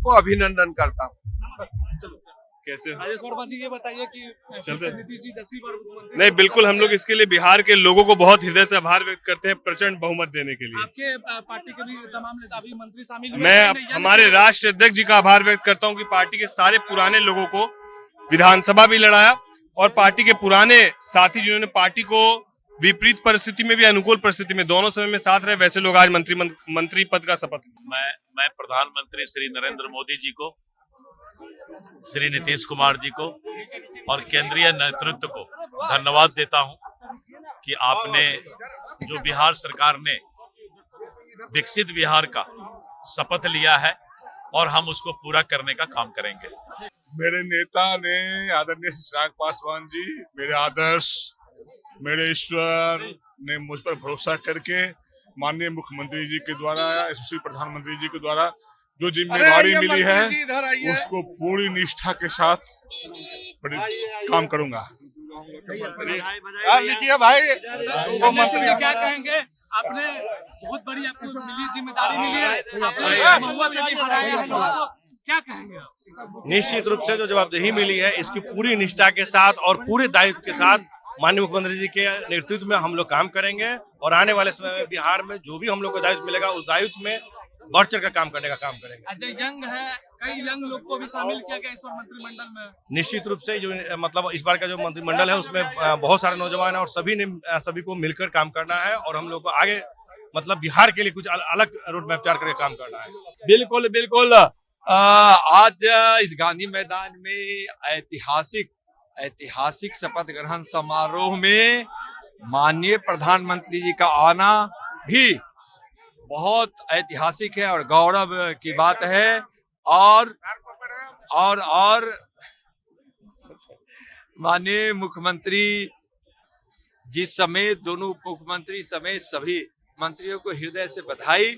सबको अभिनंदन करता हूँ। कैसे राजेश वर्मा जी, ये बताइए कि चलते नीतीश जी 10वीं बार मुख्यमंत्री। नहीं, बिल्कुल हम लोग इसके लिए बिहार के लोगों को बहुत हृदय से आभार व्यक्त करते हैं प्रचंड बहुमत देने के लिए। आपके पार्टी के भी तमाम नेता भी मंत्री शामिल हुए। मैं हमारे राष्ट्रीय अध्यक्ष जी का आभार व्यक्त करता हूं कि पार्टी के सारे पुराने लोगों को विधानसभा भी लड़ाया और पार्टी के पुराने साथी जिन्होंने पार्टी को विपरीत परिस्थिति में भी अनुकूल परिस्थिति में दोनों समय में साथ रहे, वैसे लोग आज मंत्री पद का शपथ। मैं प्रधानमंत्री श्री नरेंद्र मोदी जी को, श्री नीतीश कुमार जी को और केंद्रीय नेतृत्व को धन्यवाद देता हूं कि आपने जो बिहार सरकार ने विकसित बिहार का शपथ लिया है और हम उसको पूरा करने का काम करेंगे। मेरे नेता ने, आदरणीय चिराग पासवान जी, मेरे आदर्श, मेरे ईश्वर ने मुझ पर भरोसा करके माननीय मुख्यमंत्री जी के द्वारा, यशस्वी प्रधानमंत्री जी के द्वारा जो जिम्मेदारी मिली है उसको पूरी निष्ठा के साथ काम करूंगा। लीजिए भाई, क्या कहेंगे? आपने बहुत बड़ी आपको मिली जिम्मेदारी मिली है, आपने महुआ से भी हराया है लोगों को, क्या कहेंगे आप? निश्चित रूप से जो जवाबदेही मिली है इसकी पूरी निष्ठा के साथ और पूरे दायित्व के साथ माननीय मुख्यमंत्री जी के नेतृत्व में हम लोग काम करेंगे और आने वाले समय में बिहार में जो भी हम लोग को दायित्व मिलेगा उस दायित्व में बढ़ चढ़ कर काम करने का काम करेंगे। अजय यंग है, कई यंग लोग को भी शामिल किया गया इस बार मंत्रिमंडल में। निश्चित रूप से जो मतलब इस बार का जो मंत्रिमंडल है उसमें बहुत सारे नौजवान हैं और सभी को मिलकर काम करना है और हम लोग को आगे मतलब बिहार के लिए कुछ अलग रोड मैप तैयार करके काम करना है। बिल्कुल बिल्कुल। आज इस गांधी मैदान में ऐतिहासिक शपथ ग्रहण समारोह में माननीय प्रधानमंत्री जी का आना भी बहुत ऐतिहासिक है और गौरव की बात है। और माननीय मुख्यमंत्री जी समेत दोनों उप मुख्यमंत्री समेत सभी मंत्रियों को हृदय से बधाई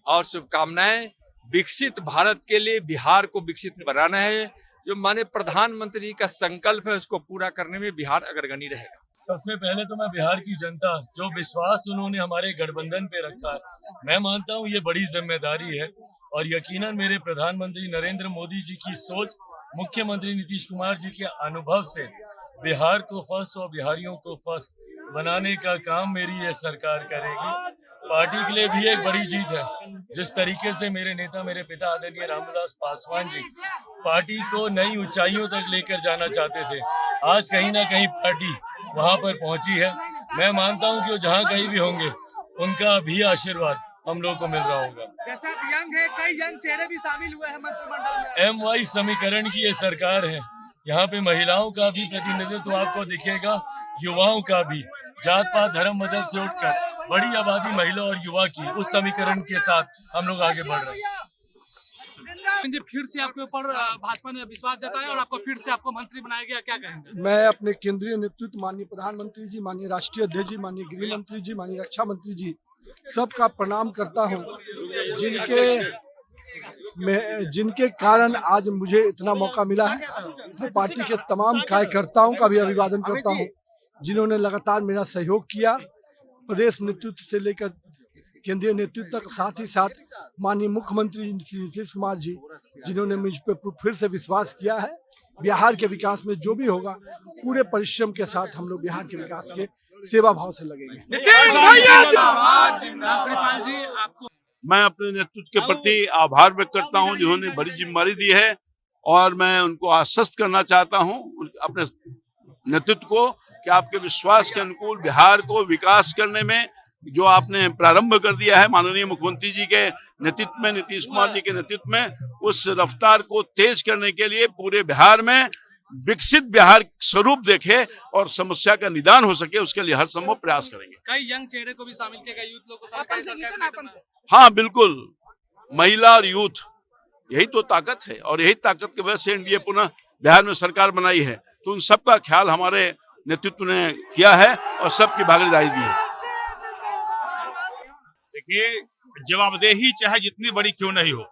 और शुभकामनाएं। विकसित भारत के लिए बिहार को विकसित बनाना है, जो माननीय प्रधानमंत्री का संकल्प है उसको पूरा करने में बिहार अग्रगणी रहेगा। सबसे पहले तो मैं बिहार की जनता, जो विश्वास उन्होंने हमारे गठबंधन पे रखा है, मैं मानता हूँ ये बड़ी जिम्मेदारी है और यकीनन मेरे प्रधानमंत्री नरेंद्र मोदी जी की सोच, मुख्यमंत्री नीतीश कुमार जी के अनुभव से बिहार को फर्स्ट और बिहारियों को फर्स्ट बनाने का काम मेरी ये सरकार करेगी। पार्टी के लिए भी एक बड़ी जीत है। जिस तरीके से मेरे नेता, मेरे पिता आदरणीय रामविलास पासवान जी पार्टी को नई ऊंचाइयों तक लेकर जाना चाहते थे, आज कहीं ना कहीं पार्टी वहां पर पहुंची है। मैं मानता हूं कि वो जहां कहीं भी होंगे उनका भी आशीर्वाद हम लोग को मिल रहा होगा। जैसा यंग है, कई यंग चेहरे भी शामिल हुए हैं मंत्रिमंडल में। MY समीकरण की ये सरकार है, यहाँ पे महिलाओं का भी प्रतिनिधित्व आपको दिखेगा, युवाओं का भी, जात पात धर्म मजहब से उठकर बड़ी आबादी महिला और युवा की, उस समीकरण के साथ हम लोग आगे बढ़ रहे हैं। फिर से आपके ऊपर भाजपा ने विश्वास जताया और आपको फिर से आपको मंत्री बनाया गया, क्या कहेंगे? मैं अपने केंद्रीय नेतृत्व, माननीय प्रधानमंत्री जी, माननीय राष्ट्रीय अध्यक्ष जी, माननीय गृह मंत्री जी, माननीय रक्षा मंत्री जी, सबका प्रणाम करता हूं, जिनके कारण आज मुझे इतना मौका मिला है। मैं पार्टी के तमाम कार्यकर्ताओं का भी अभिवादन करता हूं, जिन्होंने लगातार मेरा सहयोग किया, प्रदेश नेतृत्व से लेकर केंद्रीय नेतृत्व तक, साथ ही साथ माननीय मुख्यमंत्री नीतीश कुमार जी, जिन्होंने मुझ पर फिर से विश्वास किया है। बिहार के विकास में जो भी होगा पूरे परिश्रम के साथ हम लोग बिहार के विकास के सेवा भाव से लगेंगे। मैं अपने नेतृत्व के प्रति आभार व्यक्त करता हूं, जिन्होंने बड़ी जिम्मेदारी दी है और मैं उनको आश्वस्त करना चाहता हूं अपने नेतृत्व को कि आपके विश्वास के अनुकूल बिहार को विकास करने में जो आपने प्रारंभ कर दिया है माननीय मुख्यमंत्री जी के नेतृत्व में, नीतीश कुमार जी के नेतृत्व में, उस रफ्तार को तेज करने के लिए पूरे बिहार में विकसित बिहार स्वरूप देखे और समस्या का निदान हो सके, उसके लिए हर संभव प्रयास करेंगे। कई यंग चेहरे को भी शामिल किया गया, यूथ लोग को शामिल। हाँ बिल्कुल, महिला और यूथ, यही तो ताकत है और यही ताकत की वजह से एनडीए पुनः बिहार में सरकार बनाई है। तो उन सबका ख्याल हमारे नेतृत्व ने किया है और सबकी भागीदारी दी है। देखिए, जवाबदेही चाहे जितनी बड़ी क्यों नहीं हो,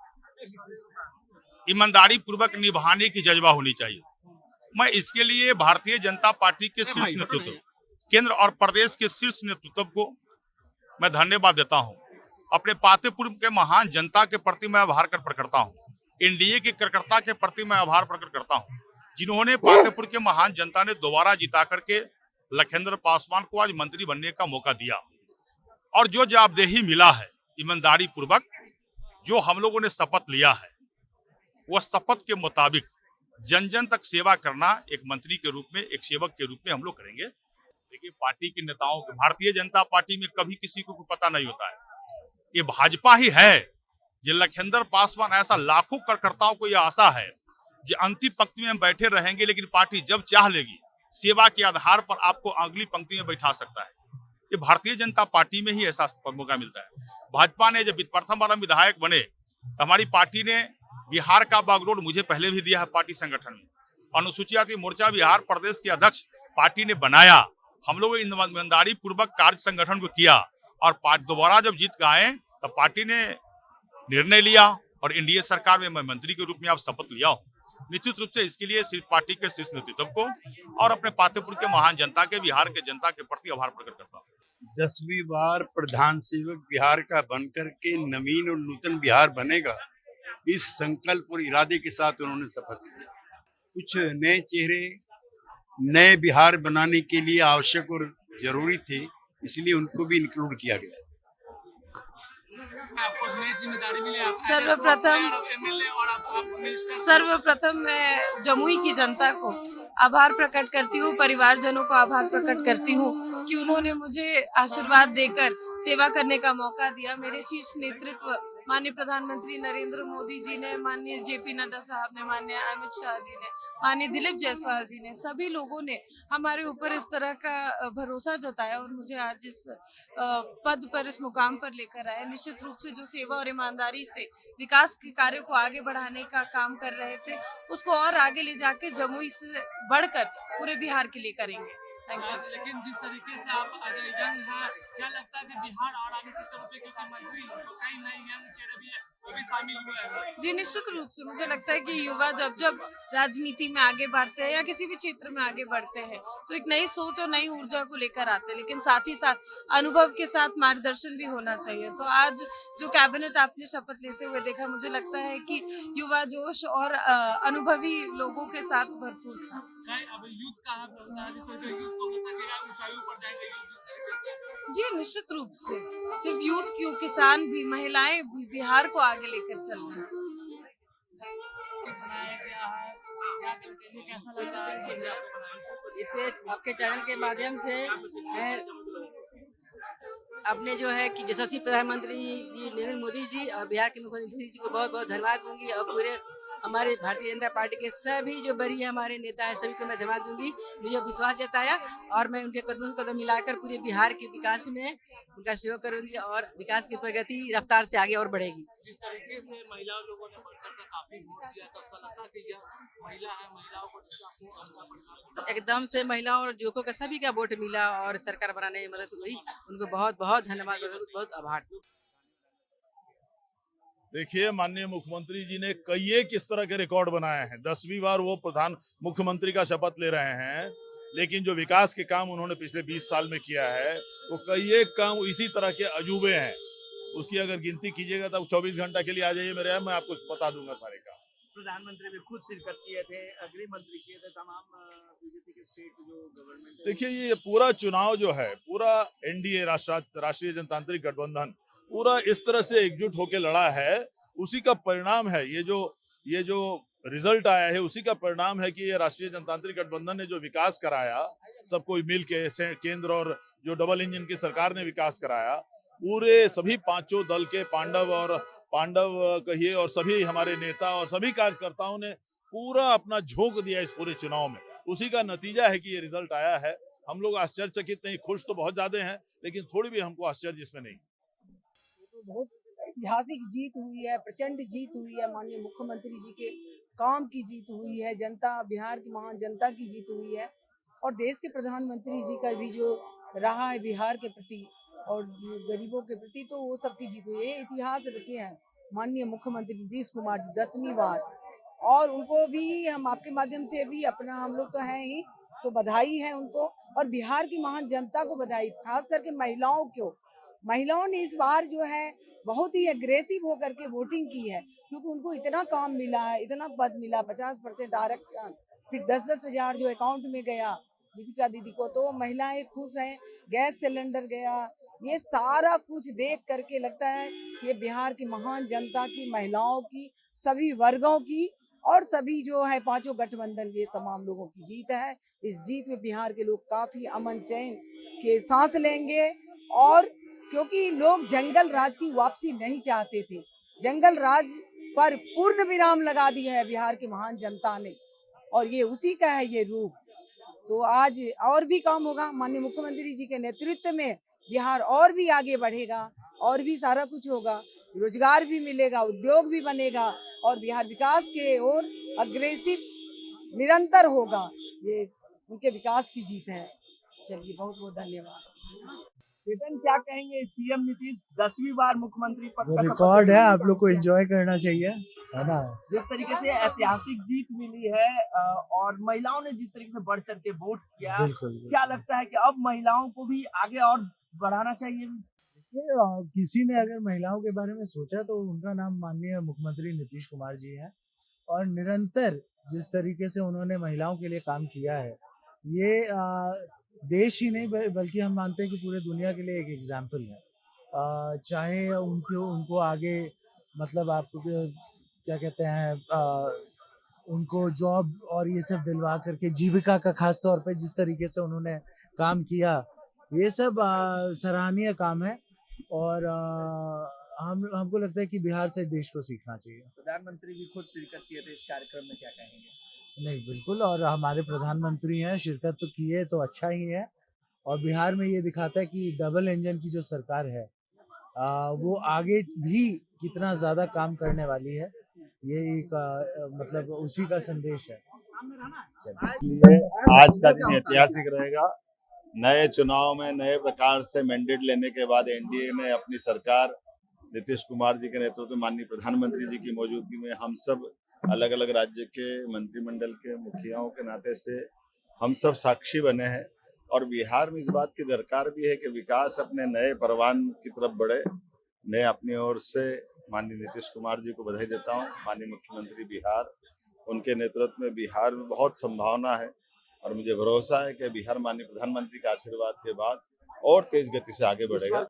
ईमानदारी पूर्वक निभाने की जज्बा होनी चाहिए। मैं इसके लिए भारतीय जनता पार्टी के शीर्ष नेतृत्व, केंद्र और प्रदेश के शीर्ष नेतृत्व को मैं धन्यवाद देता हूं। अपने पातेपुर के महान जनता के प्रति मैं आभार कर प्रकट करता हूं। एनडीए के कार्यकर्ता के प्रति मैं आभार प्रकट करता हूं, जिन्होंने पातेपुर के महान जनता ने दोबारा जिता करके लखनदर पासवान को आज मंत्री बनने का मौका दिया। और जो जवाबदेही मिला है ईमानदारी पूर्वक जो हम लोगों ने शपथ लिया है, वह शपथ के मुताबिक जन जन तक सेवा करना एक मंत्री के रूप में, एक सेवक के रूप में हम लोग करेंगे। देखिए, पार्टी के नेताओं को, भारतीय जनता पार्टी में कभी किसी को पता नहीं होता है, ये भाजपा ही है। ये लखनदर पासवान ऐसा लाखों कार्यकर्ताओं को यह आशा है जो अंतिम पंक्ति में बैठे रहेंगे, लेकिन पार्टी जब चाह लेगी सेवा के आधार पर आपको अगली पंक्ति में बैठा सकता है। ये भारतीय जनता पार्टी में ही ऐसा मौका मिलता है। भाजपा ने जब प्रथम बार विधायक बने तो हमारी पार्टी ने बिहार का बागडोर मुझे पहले भी दिया है पार्टी संगठन में। अनुसूचित जाति मोर्चा बिहार प्रदेश के अध्यक्ष पार्टी ने बनाया। हम लोग ईमानदारी पूर्वक कार्य संगठन को किया और दोबारा जब जीत गए तो पार्टी ने निर्णय लिया और एनडीए सरकार में मैं मंत्री के रूप में आप शपथ लिया हूँ। निश्चित रूप से इसके लिए सिर्फ पार्टी के शीर्ष नेतृत्व को और अपने पातेपुर के महान जनता के, बिहार के जनता के प्रति आभार प्रकट करता हूँ। 10वीं बार प्रधान सेवक बिहार का बनकर के नवीन और नूतन बिहार बनेगा, इस संकल्प और इरादे के साथ उन्होंने शपथ लिया। कुछ नए चेहरे नए बिहार बनाने के लिए आवश्यक और जरूरी थे, इसलिए उनको भी इंक्लूड किया गया। सर्वप्रथम मैं जमुई की जनता को आभार प्रकट करती हूँ, परिवारजनों को आभार प्रकट करती हूँ कि उन्होंने मुझे आशीर्वाद देकर सेवा करने का मौका दिया। मेरे शीर्ष नेतृत्व माननीय प्रधानमंत्री नरेंद्र मोदी जी ने, माननीय जेपी नड्डा साहब ने, माननीय अमित शाह जी ने, माननीय दिलीप जायसवाल जी ने, सभी लोगों ने हमारे ऊपर इस तरह का भरोसा जताया और मुझे आज इस पद पर, इस मुकाम पर लेकर आए। निश्चित रूप से जो सेवा और ईमानदारी से विकास के कार्य को आगे बढ़ाने का काम कर रहे थे, उसको और आगे ले जाके जमुई से बढ़कर पूरे बिहार के लिए करेंगे। लेकिन जिस तरीके से आप यंग हैं, क्या लगता है कि बिहार और आगे किस तरीके की मंत्री तो कई नए यंग चेहरे भी हैं, वो भी शामिल हुए हैं? जी, निश्चित रूप से मुझे लगता है कि युवा जब राजनीति में आगे बढ़ते हैं या किसी भी क्षेत्र में आगे बढ़ते हैं तो एक नई सोच और नई ऊर्जा को लेकर आते हैं, लेकिन साथ ही साथ अनुभव के साथ मार्गदर्शन भी होना चाहिए। तो आज जो कैबिनेट आपने शपथ लेते हुए देखा, मुझे लगता है कि युवा जोश और अनुभवी लोगों के साथ भरपूर था। अब यूथ का यूथ को ऊंचाइयों पर जाएंगे जी, निश्चित रूप से सिर्फ यूथ क्यों, किसान भी, महिलाएं भी बिहार को आगे लेकर चल रहे हैं। इसे आपके चैनल के माध्यम से मैं अपने जो है कि यशस्वी प्रधानमंत्री जी नरेंद्र मोदी जी और बिहार के मुख्यमंत्री जी को बहुत बहुत धन्यवाद दूंगी और पूरे हमारे भारतीय जनता पार्टी के सभी जो बड़ी हमारे नेता हैं, सभी को मैं धन्यवाद दूंगी। मुझे विश्वास जताया और मैं उनके कदमों से कदम मिलाकर पूरे बिहार के विकास में उनका सहयोग करूंगी और विकास की प्रगति रफ्तार से आगे और बढ़ेगी। जिस तरीके से महिला लोगों ने बढ़ चढ़कर काफी वोट दिया, तो उसका लगता है कि यह महिला है, महिलाओं को एकदम से महिलाओं और युवकों का सभी का वोट मिला और सरकार बनाने में मदद हुई। उनको बहुत बहुत धन्यवाद, बहुत आभार। देखिए, माननीय मुख्यमंत्री जी ने कई किस तरह के रिकॉर्ड बनाए हैं। 10वीं बार वो प्रधान मुख्यमंत्री का शपथ ले रहे हैं, लेकिन जो विकास के काम उन्होंने पिछले 20 साल में किया है वो कई काम इसी तरह के अजूबे हैं। उसकी अगर गिनती कीजिएगा तब 24 घंटा के लिए आ जाइए मेरे यहाँ, मैं आपको बता दूंगा सारे काम। प्रधानमंत्री भी खुद शिरकत किए थे, गृह मंत्री किए थे, तमाम बीजेपी के स्टेट जो गवर्नमेंट। देखिए, ये पूरा चुनाव जो है, पूरा एनडीए राष्ट्रीय जनतांत्रिक गठबंधन पूरा इस तरह से एकजुट होकर लड़ा है। उसी का परिणाम है ये जो रिजल्ट आया है, उसी का परिणाम है कि ये राष्ट्रीय जनतांत्रिक गठबंधन ने जो विकास कराया, सब कोई मिल के, केंद्र और जो डबल इंजन की सरकार ने विकास कराया, पूरे सभी पांचों दल के पांडव कहिए और सभी हमारे नेता और सभी कार्यकर्ताओं ने पूरा अपना झोंक दिया इस पूरे चुनाव में। उसी का नतीजा है कि ये रिजल्ट आया है। हम लोग आश्चर्यचकित नहीं, खुश तो बहुत ज्यादा हैं, लेकिन थोड़ी भी हमको आश्चर्य इसमें नहीं। तो बहुत ऐतिहासिक जीत हुई है, प्रचंड जीत हुई है, माननीय मुख्यमंत्री जी के काम की जीत हुई है, जनता, बिहार की महान जनता की जीत हुई है और देश के प्रधानमंत्री जी का भी जो रहा है बिहार के प्रति और गरीबों के प्रति, तो वो सबकी जीत हुई है। इतिहास रचे हैं माननीय मुख्यमंत्री नीतीश कुमार जी 10वीं बार, और उनको भी हम आपके माध्यम से भी अपना, हम लोग तो हैं ही, तो बधाई है उनको और बिहार की महान जनता को बधाई, खास करके महिलाओं ने इस बार जो है बहुत ही एग्रेसिव होकर के वोटिंग की है, क्योंकि उनको इतना काम मिला है, इतना पद मिला, 50% आरक्षण, फिर 10-10 हजार जो अकाउंट में गया जीविका दीदी को, तो महिलाएं खुश हैं। गैस सिलेंडर गया, ये सारा कुछ देख करके लगता है कि ये बिहार की महान जनता की, महिलाओं की, सभी वर्गों की और सभी जो है पांचों गठबंधन के तमाम लोगों की जीत है। इस जीत में बिहार के लोग काफी अमन चैन के सांस लेंगे, और क्योंकि लोग जंगल राज की वापसी नहीं चाहते थे, जंगल राज पर पूर्ण विराम लगा दिया है बिहार की महान जनता ने, और ये उसी का है ये रूप। तो आज और भी काम होगा, माननीय मुख्यमंत्री जी के नेतृत्व में बिहार और भी आगे बढ़ेगा, और भी सारा कुछ होगा, रोजगार भी मिलेगा, उद्योग भी बनेगा, और बिहार विकास के ओर अग्रेसिव निरंतर होगा। ये उनके विकास की जीत है। चलिए, बहुत बहुत धन्यवाद। चेतन, क्या कहेंगे? सीएम नीतीश 10वीं बार मुख्यमंत्री पद का रिकॉर्ड है, आप लोग को एंजॉय करना चाहिए, है ना। जिस तरीके से ऐतिहासिक जीत मिली है और महिलाओं ने जिस तरीके से बढ़ चढ़ के वोट किया, क्या लगता है कि अब महिलाओं को भी आगे और बढ़ाना चाहिए? किसी ने अगर महिलाओं के बारे में सोचा तो उनका नाम माननीय मुख्यमंत्री नीतीश कुमार जी हैं, और निरंतर जिस तरीके से उन्होंने महिलाओं के लिए काम किया है, ये देश ही नहीं बल्कि हम मानते हैं कि पूरे दुनिया के लिए एक एग्जाम्पल है। चाहे उनको आगे मतलब आपको क्या कहते हैं, उनको जॉब और ये सब दिलवा करके जीविका का खास तौर पे जिस तरीके से उन्होंने काम किया, ये सब सराहनीय काम है, और हमको लगता है कि बिहार से देश को सीखना चाहिए। प्रधानमंत्री भी खुद शिरकत किए थे इस कार्यक्रम में, क्या कहेंगे? नहीं, बिल्कुल, और हमारे प्रधानमंत्री हैं, शिरकत तो किए तो अच्छा ही है, और बिहार में ये दिखाता है कि डबल इंजन की जो सरकार है वो आगे भी कितना ज्यादा काम करने वाली है। ये एक मतलब उसी का संदेश है। चलिए, आज का दिन ऐतिहासिक रहेगा। नए चुनाव में नए प्रकार से मैंडेट लेने के बाद एनडीए ने अपनी सरकार नीतीश कुमार जी के नेतृत्व में माननीय प्रधानमंत्री जी की मौजूदगी में हम सब अलग अलग राज्य के मंत्रिमंडल के मुखियाओं के नाते से हम सब साक्षी बने हैं, और बिहार में इस बात की दरकार भी है कि विकास अपने नए परवान की तरफ बढ़े। मैं अपनी ओर से माननीय नीतीश कुमार जी को बधाई देता हूं। माननीय मुख्यमंत्री बिहार, उनके नेतृत्व में बिहार में बहुत संभावना है, और मुझे भरोसा है कि बिहार माननीय प्रधानमंत्री के आशीर्वाद के बाद और तेज गति से आगे बढ़ेगा।